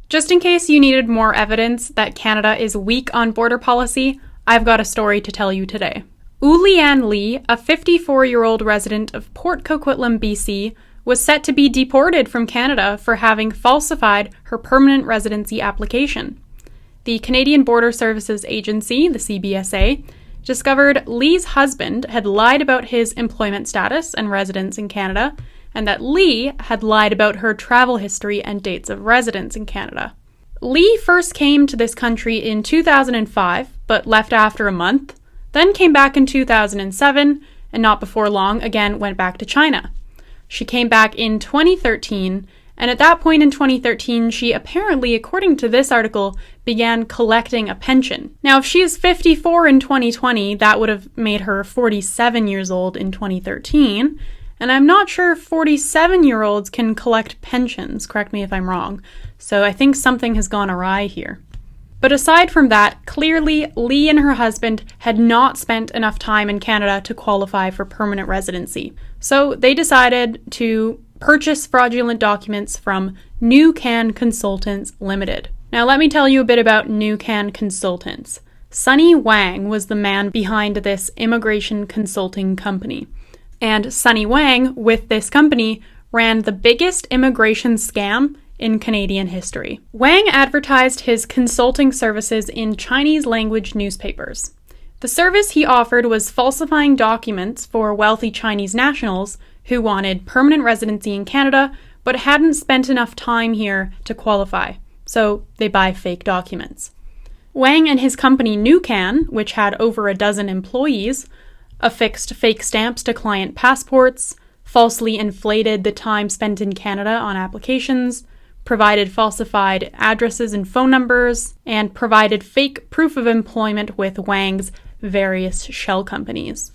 Just in case you needed more evidence that Canada is weak on border policy, I've got a story to tell you today. Ou Lian Li, a 54-year-old resident of Port Coquitlam, BC, was set to be deported from Canada for having falsified her permanent residency application. The Canadian Border Services Agency, the CBSA, discovered Lee's husband had lied about his employment status and residence in Canada, and that Lee had lied about her travel history and dates of residence in Canada. Lee first came to this country in 2005, but left after a month, then came back in 2007, and not before long again went back to China. She came back in 2013, and at that point in 2013, she apparently, according to this article, began collecting a pension. Now, if she is 54 in 2020, that would have made her 47 years old in 2013, and I'm not sure 47-year-olds can collect pensions, correct me if I'm wrong, so I think something has gone awry here. But aside from that, clearly Lee and her husband had not spent enough time in Canada to qualify for permanent residency. So they decided to purchase fraudulent documents from New Can Consultants Limited. Now let me tell you a bit about New Can Consultants. Sunny Wang was the man behind this immigration consulting company. And Sunny Wang, with this company, ran the biggest immigration scam in Canadian history. Wang advertised his consulting services in Chinese language newspapers. The service he offered was falsifying documents for wealthy Chinese nationals who wanted permanent residency in Canada but hadn't spent enough time here to qualify, so they buy fake documents. Wang and his company NewCan, which had over a dozen employees, affixed fake stamps to client passports, falsely inflated the time spent in Canada on applications, provided falsified addresses and phone numbers, and provided fake proof of employment with Wang's various shell companies.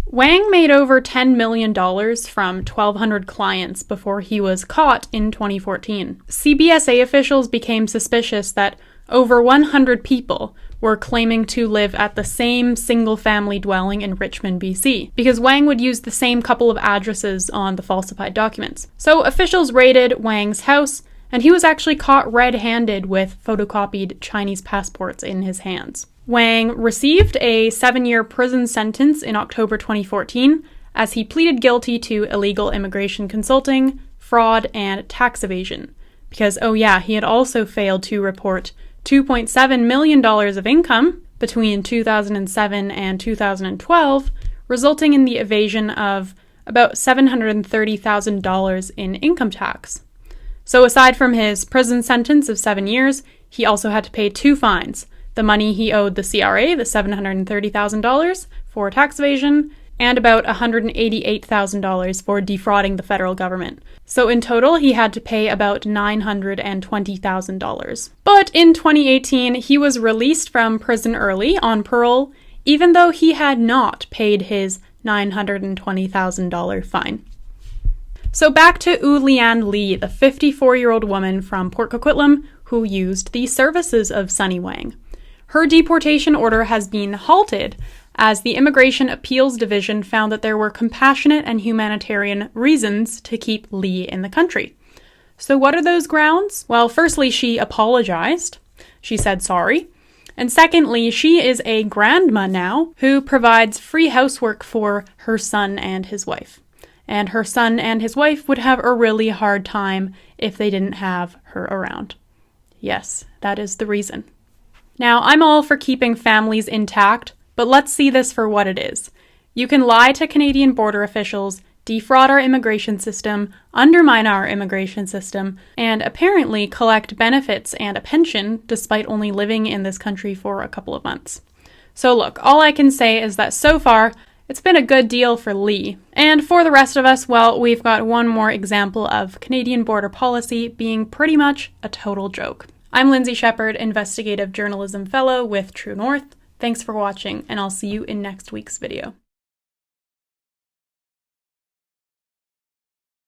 Wang made over $10 million from 1,200 clients before he was caught in 2014. CBSA officials became suspicious that over 100 people were claiming to live at the same single-family dwelling in Richmond, BC, because Wang would use the same couple of addresses on the falsified documents. So officials raided Wang's house, and he was actually caught red-handed with photocopied Chinese passports in his hands. Wang received a 7-year prison sentence in October 2014 as he pleaded guilty to illegal immigration consulting, fraud, and tax evasion. Because, oh yeah, he had also failed to report $2.7 million of income between 2007 and 2012, resulting in the evasion of about $730,000 in income tax. So aside from his prison sentence of 7 years, he also had to pay 2 fines: the money he owed the CRA, the $730,000 for tax evasion, and about $188,000 for defrauding the federal government. So in total, he had to pay about $920,000. But in 2018, he was released from prison early on parole, even though he had not paid his $920,000 fine. So back to Ou Lian Li, the 54-year-old woman from Port Coquitlam who used the services of Sunny Wang. Her deportation order has been halted as the Immigration Appeals Division found that there were compassionate and humanitarian reasons to keep Lee in the country. So what are those grounds? Well, firstly, she apologized. She said sorry. And secondly, she is a grandma now who provides free housework for her son and his wife. And her son and his wife would have a really hard time if they didn't have her around. Yes, that is the reason. Now, I'm all for keeping families intact, but let's see this for what it is. You can lie to Canadian border officials, defraud our immigration system, undermine our immigration system, and apparently collect benefits and a pension despite only living in this country for a couple of months. So look, all I can say is that so far, it's been a good deal for Lee. And for the rest of us, well, we've got one more example of Canadian border policy being pretty much a total joke. I'm Lindsay Shepherd, Investigative Journalism Fellow with True North. Thanks for watching, and I'll see you in next week's video.